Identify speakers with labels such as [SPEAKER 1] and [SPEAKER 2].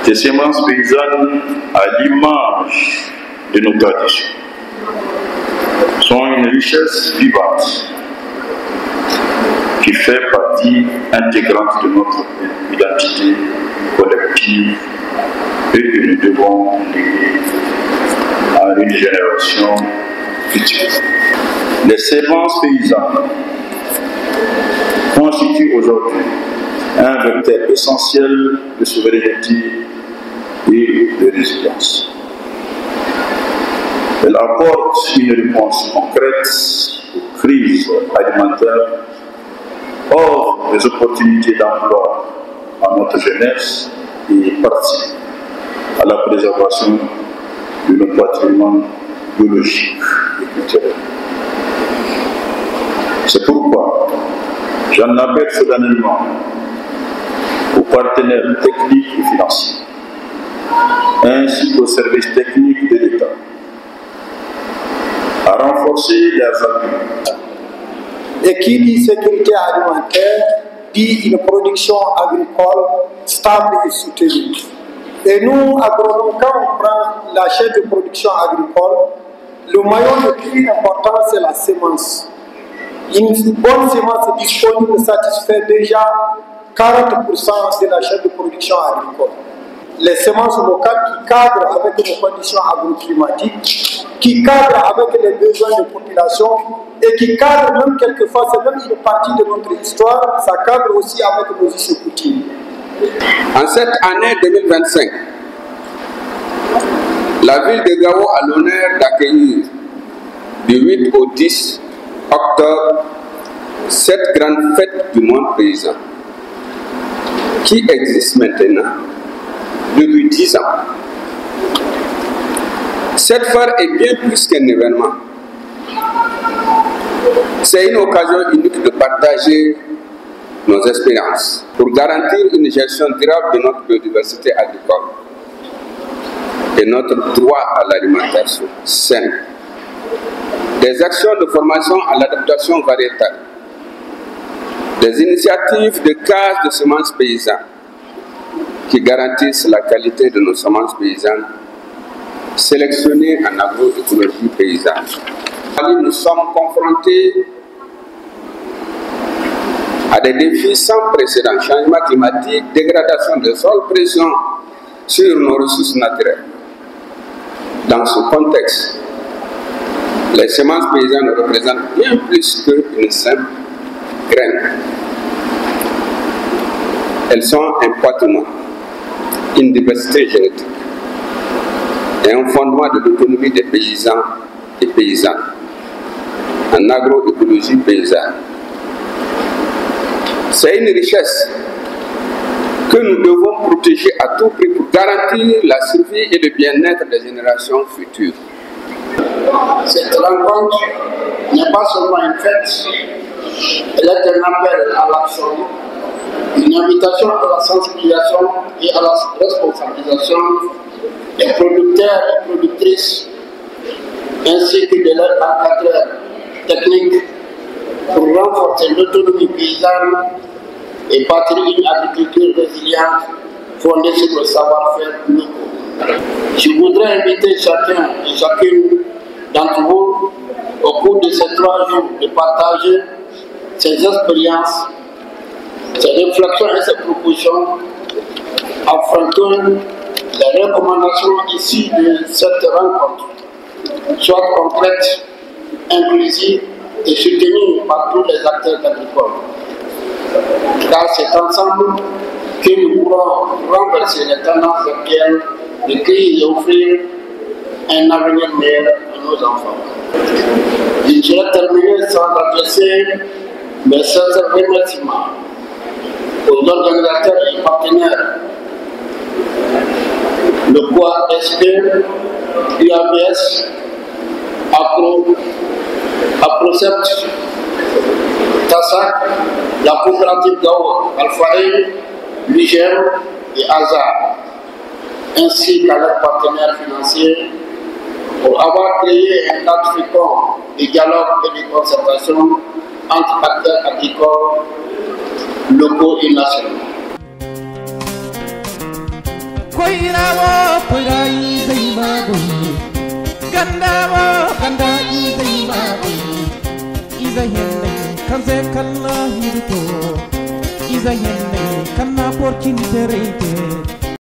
[SPEAKER 1] Ces semences paysannes, à l'image de nos traditions, sont une richesse vivante qui fait partie intégrante de notre identité collective et que nous devons léguer à une génération future. Les semences paysannes constituent aujourd'hui un vecteur essentiel de souveraineté et de résilience. Elle apporte une réponse concrète aux crises alimentaires, offre des opportunités d'emploi à notre jeunesse et participe à la préservation de nos patrimoines biologiques et culturels. C'est pourquoi j'en appelle solennellement aux partenaires techniques et financiers, ainsi qu'aux services techniques de l'État, à renforcer leurs appuis.
[SPEAKER 2] Et qui dit sécurité alimentaire dit une production agricole stable et soutenue. Et nous, agronomes, quand on prend la chaîne de production agricole, le maillon le plus important, c'est la semence. Une bonne semence disponible satisfait déjà 40% de la chaîne de production agricole. Les semences locales qui cadrent avec nos conditions agroclimatiques, qui cadrent avec les besoins de la population et qui cadrent même quelquefois, c'est même une partie de notre histoire, ça cadre aussi avec nos us et coutumes.
[SPEAKER 3] En cette année 2025, la ville de Gao a l'honneur d'accueillir du 8 au 10 octobre cette grande fête du monde paysan qui existe maintenant depuis 10 ans. Cette foire est bien plus qu'un événement. C'est une occasion unique de partager nos expériences pour garantir une gestion durable de notre biodiversité agricole et notre droit à l'alimentation saine. Des actions de formation à l'adaptation variétale, des initiatives de cases de semences paysannes qui garantissent la qualité de nos semences paysannes sélectionnées en agroécologie paysanne. Nous sommes confrontés à des défis sans précédent, changement climatique, dégradation des sols, pression sur nos ressources naturelles. Dans ce contexte, les semences paysannes représentent bien plus qu'une simple graine. Elles sont un patrimoine, une diversité génétique et un fondement de l'autonomie des paysans et paysannes en agroécologie paysanne. C'est une richesse que nous devons protéger à tout prix pour garantir la survie et le bien-être des générations futures.
[SPEAKER 4] Cette rencontre n'est pas seulement une fête, elle est un appel à l'action, une invitation à la sensibilisation et à la responsabilisation des producteurs et productrices, ainsi que de leurs encadreurs techniques pour renforcer l'autonomie paysanne et bâtir une agriculture résiliente fondée sur le savoir-faire locaux. Je voudrais inviter chacun et chacune d'entre vous, au cours de ces 3 jours, de partager ces expériences, ces réflexions et ces propositions, afin que les recommandations issues de cette rencontre soient complètes, inclusives et soutenues par tous les acteurs agricoles. Car c'est ensemble que nous pourrons renverser les tendances actuelles de crise et offrir un avenir meilleur à nos enfants. Je voudrais terminer sans adresser mes sincères remerciements aux organisateurs et partenaires, le QASP, UABS, APROCEPT, TASAC, la coopérative Gao Alpharine, l'UGM et AZAR. ainsi qu'à leurs partenaires financiers pour avoir créé un cadre fécond de dialogue et de concertation entre acteurs agricoles locaux et nationaux.
[SPEAKER 5] Iza yende kanna porcini terete